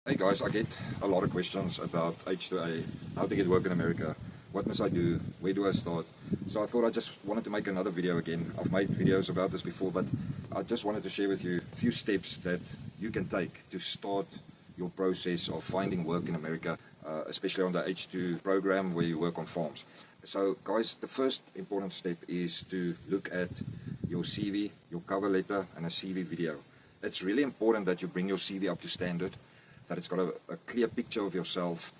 Hey guys, I get a lot of questions about H2a, how to get work in America, what must I do, where do I start? So I thought I just wanted to make another video again. I've made videos about this before, but I just wanted to share with you a few steps that you can take to start your process of finding work in America, especially on the H2 program where you work on farms. So guys, the first important step is to look at your CV, your cover letter, and a CV video. It's really important that you bring your CV up to standard, that it's got a clear picture of yourself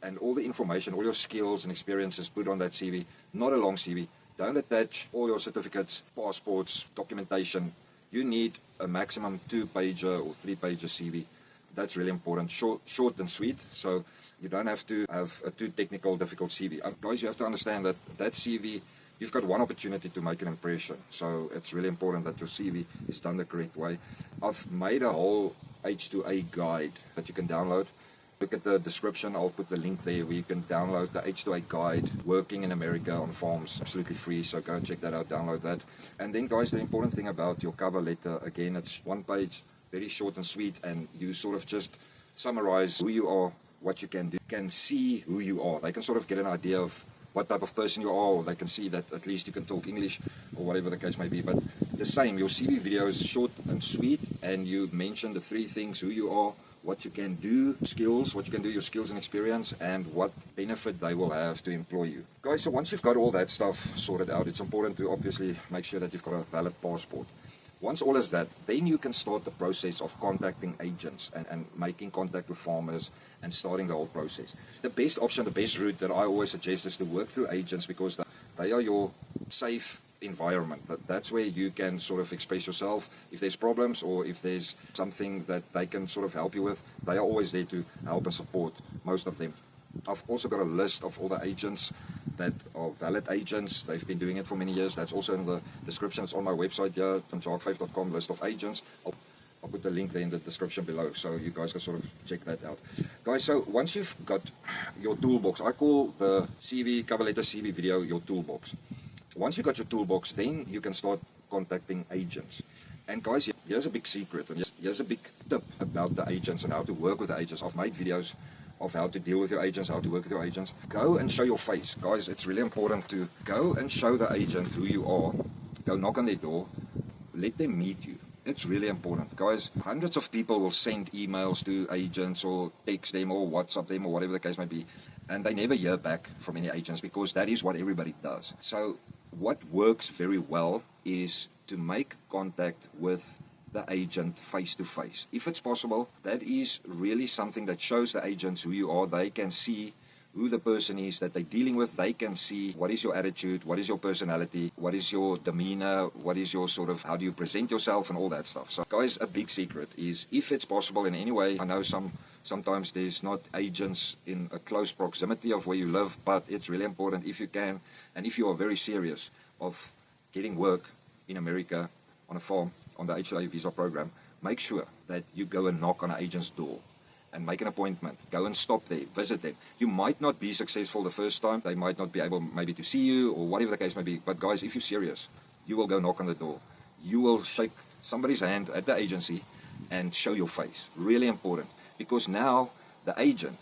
and all the information, all your skills and experiences put on that CV, not a long CV. Don't attach all your certificates, passports, documentation. You need a maximum 2-pager or 3-pager CV. That's really important, short and sweet, so you don't have to have a too technical, difficult CV. Guys, you have to understand that that CV, you've got one opportunity to make an impression, so it's really important that your CV is done the correct way. I've made a whole H2a guide that you can download. Look at the description, I'll put the link there where you can download the H2a guide, working in America on farms, absolutely free, so go and check that out, download that. And then guys, the important thing about your cover letter, again, it's 1 page, very short and sweet, and you sort of just summarize who you are, what you can do. You can see who you are. They can sort of get an idea of what type of person you are, or they can see that at least you can talk English or whatever the case may be. But the same, your CV video is short and sweet, and you mention the 3 things: who you are, what you can do, skills, what you can do, your skills and experience, and what benefit they will have to employ you. Guys, so once you've got all that stuff sorted out, it's important to obviously make sure that you've got a valid passport. Once all is that, then you can start the process of contacting agents and making contact with farmers and starting the whole process. The best option, the best route that I always suggest is to work through agents, because they are your safe environment. That's where you can sort of express yourself. If there's problems or if there's something that they can sort of help you with, they are always there to help and support, most of them. I've also got a list of all the agents that are valid agents. They've been doing it for many years. That's also in the description. It's on my website here, on jark5.com, list of agents. I'll put the link there in the description below, so you guys can sort of check that out. Guys, so once you've got your toolbox, I call the CV, cover letter, CV video, your toolbox. Once you've got your toolbox, then you can start contacting agents. And guys, here's a big secret, and here's a big tip about the agents and how to work with the agents. I've made videos of how to deal with your agents, how to work with your agents. Go and show your face. Guys, it's really important to go and show the agent who you are. Go knock on their door. Let them meet you. It's really important. Guys, hundreds of people will send emails to agents or text them or WhatsApp them or whatever the case may be, and they never hear back from any agents, because that is what everybody does. So what works very well is to make contact with the agent face to face. If it's possible, that is really something that shows the agents who you are. They can see who the person is that they're dealing with. They can see what is your attitude, what is your personality, what is your demeanor, what is your sort of, how do you present yourself and all that stuff. So guys, a big secret is, if it's possible in any way, I know sometimes there's not agents in a close proximity of where you live, but it's really important if you can, and if you are very serious of getting work in America on a farm, on the H2a visa program, make sure that you go and knock on an agent's door and make an appointment. Go and stop there, visit them. You might not be successful the first time. They might not be able maybe to see you or whatever the case may be. But guys, if you're serious, you will go knock on the door. You will shake somebody's hand at the agency and show your face. Really important, because now the agent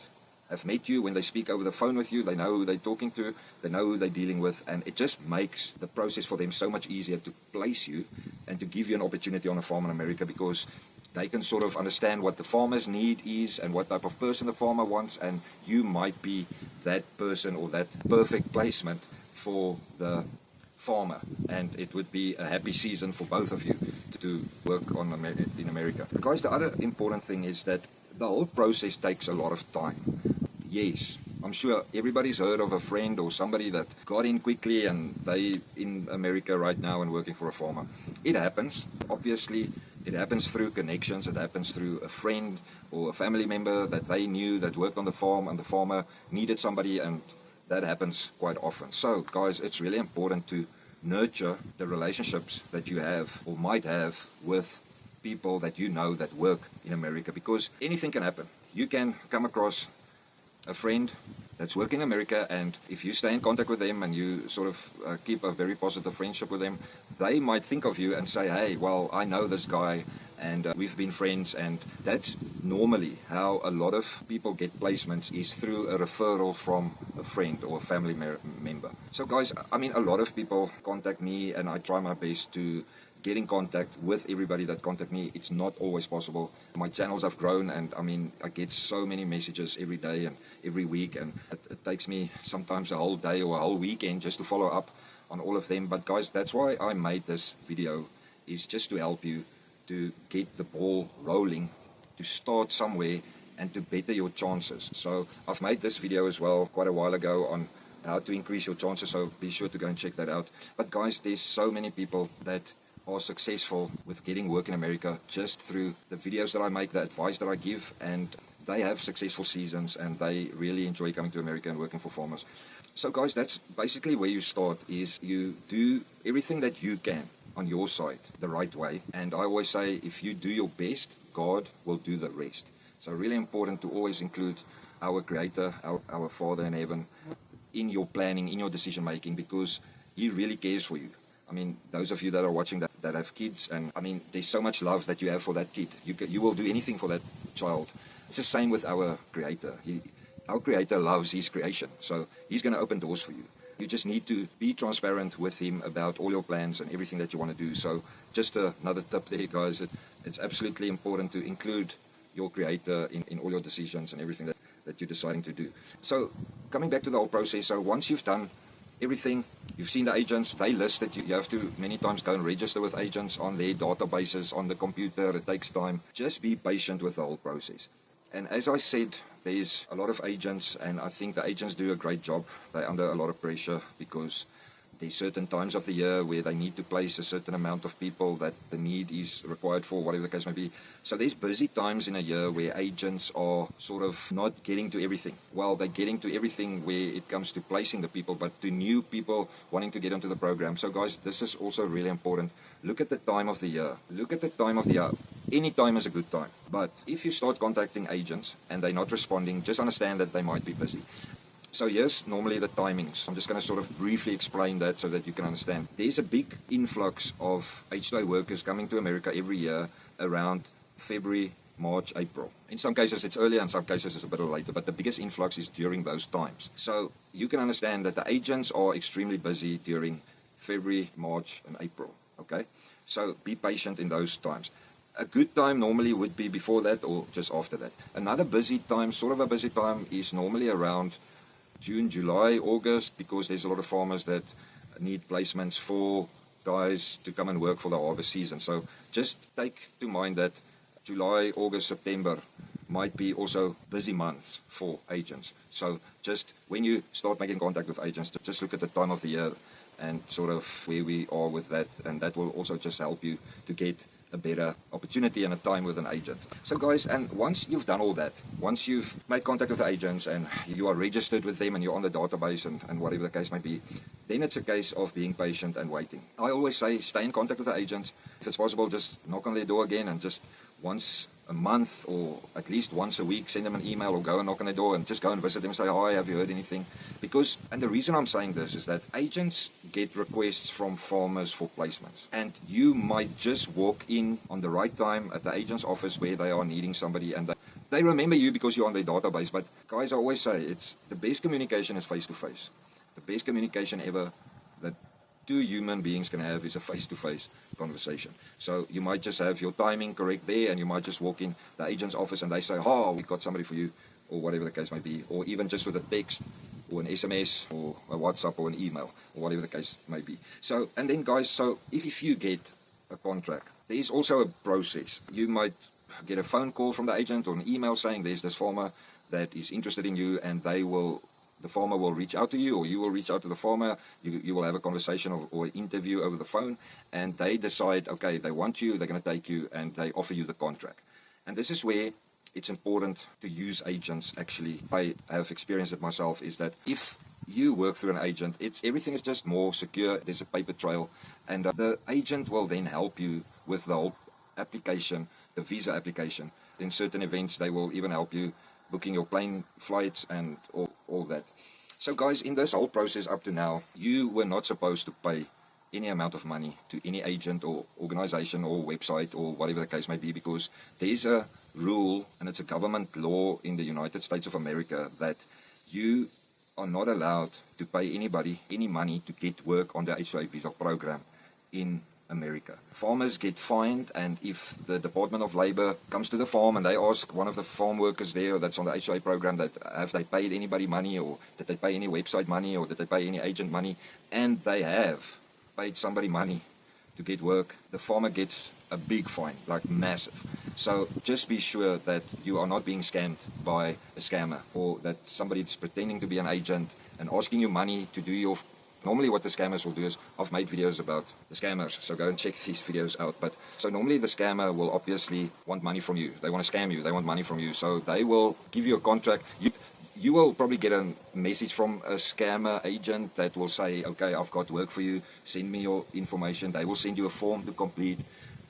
have met you. When they speak over the phone with you, they know who they're talking to, they know who they're dealing with, and it just makes the process for them so much easier to place you and to give you an opportunity on a farm in America, because they can sort of understand what the farmer's need is and what type of person the farmer wants, and you might be that person or that perfect placement for the farmer, and it would be a happy season for both of you to work in America. Guys, the other important thing is that the whole process takes a lot of time. Yes, I'm sure everybody's heard of a friend or somebody that got in quickly and they in America right now and working for a farmer. It happens. Obviously, it happens through connections. It happens through a friend or a family member that they knew that worked on the farm, and the farmer needed somebody, and that happens quite often. So guys, it's really important to nurture the relationships that you have or might have with people that you know that work in America, because anything can happen. You can come across a friend that's working in America, and if you stay in contact with them and you sort of keep a very positive friendship with them, they might think of you and say, hey, well, I know this guy and we've been friends, and that's normally how a lot of people get placements, is through a referral from a friend or a family member. So guys, I mean, a lot of people contact me, and I try my best to get in contact with everybody that contact me. It's not always possible. My channels have grown, and I mean, I get so many messages every day and every week, and it takes me sometimes a whole day or a whole weekend just to follow up on all of them. But guys, that's why I made this video, is just to help you to get the ball rolling, to start somewhere and to better your chances. So I've made this video as well quite a while ago on how to increase your chances, so be sure to go and check that out. But guys, there's so many people that are successful with getting work in America just through the videos that I make, the advice that I give, and they have successful seasons and they really enjoy coming to America and working for farmers. So guys, that's basically where you start, is you do everything that you can on your side the right way. And I always say, if you do your best, God will do the rest. So really important to always include our Creator, our Father in heaven, in your planning, in your decision making, because He really cares for you. I mean, those of you that are watching that have kids, and I mean, there's so much love that you have for that kid. You will do anything for that child. It's the same with our Creator. Our Creator loves His creation, so He's going to open doors for you. You just need to be transparent with Him about all your plans and everything that you want to do. So just another tip there, guys. It's absolutely important to include your Creator in all your decisions and everything that you're deciding to do. So coming back to the whole process, so once you've done everything, you've seen the agents, they list that you have to many times go and register with agents on their databases on the computer. It takes time. Just be patient with the whole process. And as I said, there's a lot of agents, and I think the agents do a great job. They're under a lot of pressure because there's certain times of the year where they need to place a certain amount of people that the need is required for, whatever the case may be. So there's busy times in a year where agents are sort of not getting to everything. Well, they're getting to everything where it comes to placing the people, but to new people wanting to get onto the program. So guys, this is also really important. Look at the time of the year. Look at the time of the year. Any time is a good time. But if you start contacting agents and they're not responding, just understand that they might be busy. So here's normally the timings. I'm just going to sort of briefly explain that so that you can understand. There's a big influx of H2a workers coming to America every year around February, March, April. In some cases it's earlier, in some cases it's a bit later, but the biggest influx is during those times. So you can understand that the agents are extremely busy during February, March and April. Okay? So be patient in those times. A good time normally would be before that or just after that. Another busy time, sort of a busy time, is normally around June, July, August, because there's a lot of farmers that need placements for guys to come and work for the harvest season. So just take to mind that July, August, September might be also busy months for agents. So just when you start making contact with agents, just look at the time of the year and sort of where we are with that, and that will also just help you to get a better opportunity and a time with an agent. So guys, and once you've done all that, once you've made contact with the agents and you are registered with them and you're on the database and whatever the case may be, then it's a case of being patient and waiting. I always say, stay in contact with the agents. If it's possible, just knock on their door again, and just once a month or at least once a week, send them an email or go and knock on their door and just go and visit them and say, hi, have you heard anything? Because, and the reason I'm saying this is that agents get requests from farmers for placements, and you might just walk in on the right time at the agent's office where they are needing somebody, and they remember you because you're on their database. But guys, I always say, it's the best communication is face to face. The best communication ever that two human beings can have is a face-to-face conversation. So you might just have your timing correct there, and you might just walk in the agent's office and they say, oh, we've got somebody for you, or whatever the case may be, or even just with a text or an SMS or a WhatsApp or an email or whatever the case may be. So, and then guys, so if you get a contract, there is also a process. You might get a phone call from the agent or an email saying there's this farmer that is interested in you, and the farmer will reach out to you, or you will reach out to the farmer. You will have a conversation or an interview over the phone, and they decide, okay, they want you, they're going to take you, and they offer you the contract. And this is where it's important to use agents. Actually, I have experienced it myself, is that if you work through an agent, everything is just more secure. There's a paper trail, and the agent will then help you with the whole application, the visa application. In certain events, they will even help you booking your plane flights and all that. So guys, in this whole process up to now, you were not supposed to pay any amount of money to any agent or organization or website or whatever the case may be, because there's a rule, and it's a government law in the United States of America, that you are not allowed to pay anybody any money to get work on the H2a visa program in America. Farmers get fined, and if the Department of Labor comes to the farm and they ask one of the farm workers there that's on the H2a program that have they paid anybody money, or did they pay any website money, or did they pay any agent money, and they have paid somebody money to get work, the farmer gets a big fine, like massive. So just be sure that you are not being scammed by a scammer, or that somebody's pretending to be an agent and asking you money to do your... Normally what the scammers will do is, I've made videos about the scammers, so go and check these videos out. But so normally the scammer will obviously want money from you. They want to scam you, they want money from you. So they will give you a contract. You will probably get a message from a scammer agent that will say, okay, I've got work for you, send me your information. They will send you a form to complete,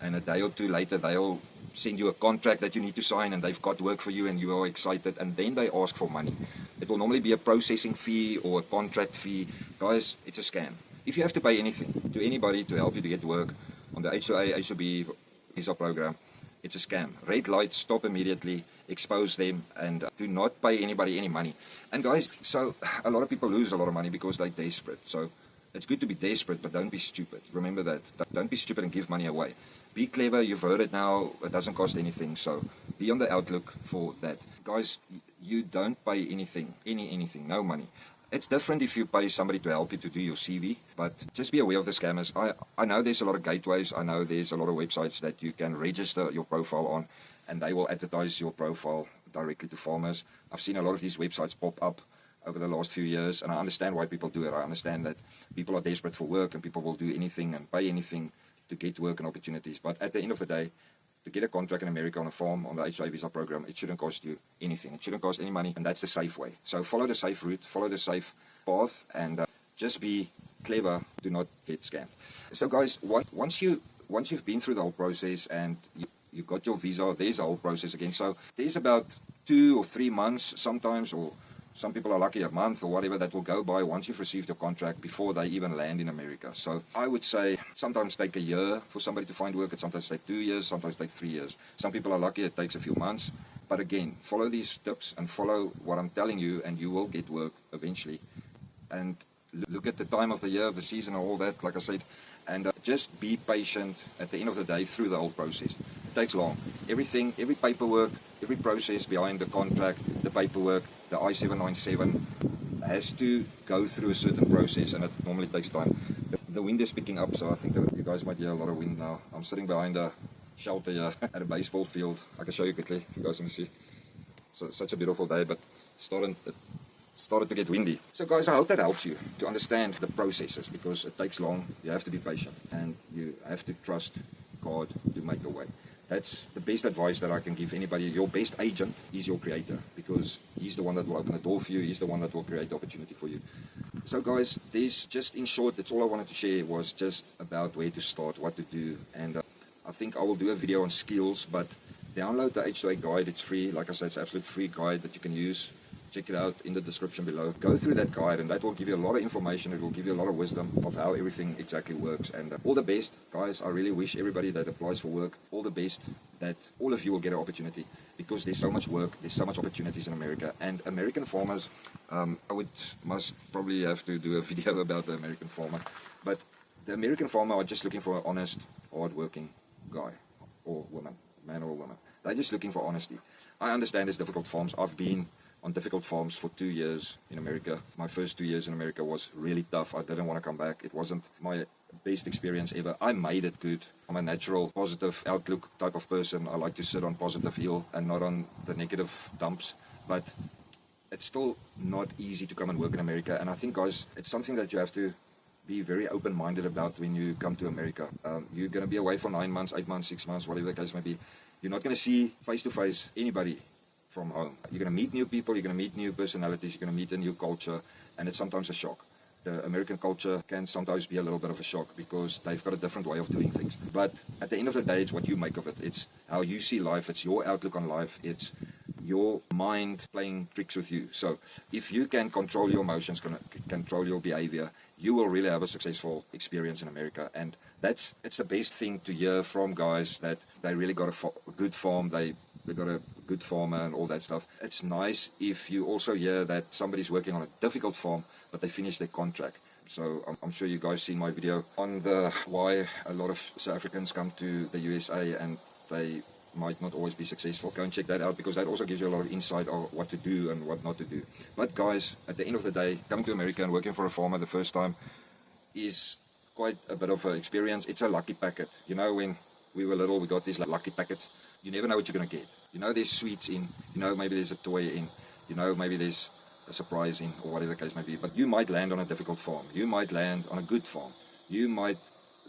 and a day or two later they'll send you a contract that you need to sign, and they've got work for you and you are excited, and then they ask for money. It will normally be a processing fee or a contract fee. Guys, it's a scam. If you have to pay anything to anybody to help you to get work on the H2a, H2b visa program, it's a scam. Red light, stop immediately, expose them, and do not pay anybody any money. And guys, so a lot of people lose a lot of money because they're desperate. So it's good to be desperate, but don't be stupid. Remember that. Don't be stupid and give money away. Be clever. You've heard it now. It doesn't cost anything. So be on the outlook for that. Guys, you don't pay anything, anything, no money. It's different if you pay somebody to help you to do your CV, but just be aware of the scammers. I know there's a lot of gateways. I know there's a lot of websites that you can register your profile on, and they will advertise your profile directly to farmers. I've seen a lot of these websites pop up over the last few years, and I understand why people do it. I understand that people are desperate for work and people will do anything and pay anything to get work and opportunities. But at the end of the day, to get a contract in America on a farm on the H2a visa program, it shouldn't cost you anything. It shouldn't cost any money, and that's the safe way. So follow the safe route, follow the safe path, and just be clever. Do not get scammed. So guys, once you've been through the whole process and you got your visa, there's a whole process again. So there's about 2 or 3 months sometimes, or some people are lucky a month or whatever, that will go by once you've received your contract before they even land in America. So I would say sometimes take a year for somebody to find work. It sometimes take 2 years, sometimes take 3 years. Some people are lucky, it takes a few months. But again, follow these tips and follow what I'm telling you, and you will get work eventually. And look at the time of the year, the season, and all that, like I said. And just be patient at the end of the day through the whole process. It takes long. Everything, every paperwork, every process behind the contract, the paperwork, the I-797 has to go through a certain process, and it normally takes time. The wind is picking up, so I think that you guys might hear a lot of wind now. I'm sitting behind a shelter here at a baseball field. I can show you quickly if you guys want to see. So such a beautiful day, but it started to get windy. So guys, I hope that helps you to understand the processes, because it takes long. You have to be patient, and you have to trust God to make a way. That's the best advice that I can give anybody. Your best agent is your creator, because he's the one that will open the door for you. He's the one that will create opportunity for you. So guys, this just in short, that's all I wanted to share, was just about where to start, what to do. And I think I will do a video on skills, but download the H2a guide. It's free. Like I said, it's an absolute free guide that you can use. Check it out in the description below. Go through that guide, and that will give you a lot of information. It will give you a lot of wisdom of how everything exactly works. And all the best, guys. I really wish everybody that applies for work all the best, that all of you will get an opportunity, because there's so much work, there's so much opportunities in America. And American farmers, must probably have to do a video about the American farmer, but the American farmer are just looking for an honest, hard-working guy or woman, man or woman. They're just looking for honesty. I understand there's difficult farms. I've been on difficult farms for 2 years in America. My first 2 years in America was really tough. I didn't want to come back. It wasn't my best experience ever. I made it good. I'm a natural, positive outlook type of person. I like to sit on positive hill and not on the negative dumps. But it's still not easy to come and work in America. And I think, guys, it's something that you have to be very open-minded about when you come to America. You're going to be away for 9 months, 8 months, 6 months, whatever the case may be. You're not going to see face-to-face anybody from home. You're going to meet new people, you're going to meet new personalities, you're going to meet a new culture, and it's sometimes a shock. The American culture can sometimes be a little bit of a shock, because they've got a different way of doing things. But at the end of the day, it's what you make of it. It's how you see life, it's your outlook on life, it's your mind playing tricks with you. So if you can control your emotions, control your behavior, you will really have a successful experience in America. And it's the best thing to hear from guys that they really got a good farm, they got a good farmer and all that stuff. It's nice if you also hear that somebody's working on a difficult farm, but they finish their contract. So I'm sure you guys seen my video on the why a lot of South Africans come to the USA and they might not always be successful. Go and check that out, because that also gives you a lot of insight of what to do and what not to do. But guys, at the end of the day, coming to America and working for a farmer the first time is quite a bit of an experience. It's a lucky packet. You know, when we were little, we got these lucky packets. You never know what you're going to get. You know, there's sweets in, you know, maybe there's a toy in, you know, maybe there's a surprise in, or whatever the case may be. But you might land on a difficult farm. You might land on a good farm. You might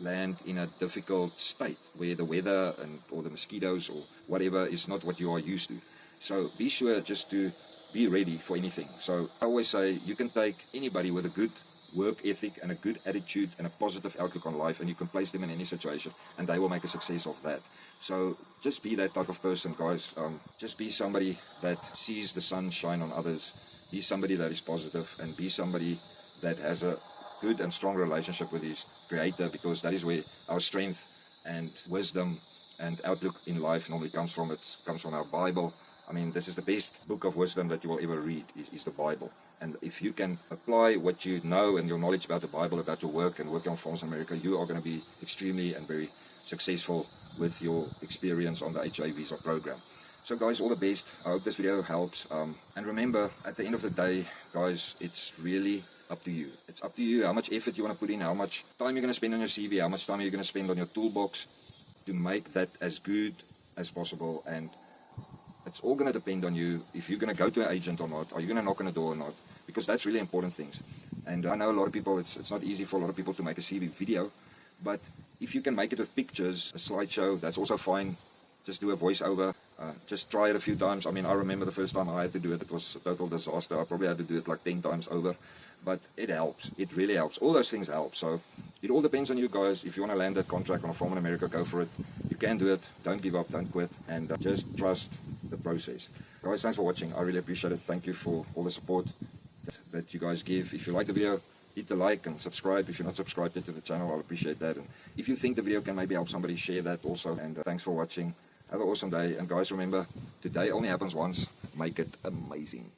land in a difficult state where the weather or the mosquitoes or whatever is not what you are used to. So be sure just to be ready for anything. So I always say you can take anybody with a good work ethic and a good attitude and a positive outlook on life, and you can place them in any situation and they will make a success of that. So just be that type of person, guys. Just be somebody that sees the sun shine on others. Be somebody that is positive, and be somebody that has a good and strong relationship with his creator, because that is where our strength and wisdom and outlook in life normally comes from. It comes from our Bible. I mean, this is the best book of wisdom that you will ever read, is the Bible. And if you can apply what you know and your knowledge about the Bible, about your work and working on farms in America, you are going to be extremely and very successful with your experience on the H2a visa program. So guys, all the best. I hope this video helps. And remember, at the end of the day, guys, it's really up to you. It's up to you how much effort you want to put in, how much time you're going to spend on your CV, how much time you're going to spend on your toolbox to make that as good as possible. And it's all going to depend on you, if you're going to go to an agent or not. Are you going to knock on a door or not? Because that's really important things. And I know a lot of people, it's not easy for a lot of people to make a CV video, but if you can make it with pictures, a slideshow, that's also fine. Just do a voiceover. Just try it a few times. I mean, I remember the first time I had to do it, it was a total disaster. I probably had to do it like 10 times over. But it helps. It really helps. All those things help. So it all depends on you guys. If you want to land that contract on a farm in America, go for it. You can do it. Don't give up. Don't quit. And just trust the process. Guys, thanks for watching. I really appreciate it. Thank you for all the support that you guys give. If you like the video, hit the like and subscribe. If you're not subscribed yet to the channel, I'll appreciate that. And if you think the video can maybe help somebody, share that also. And thanks for watching. Have an awesome day. And guys, remember, today only happens once. Make it amazing.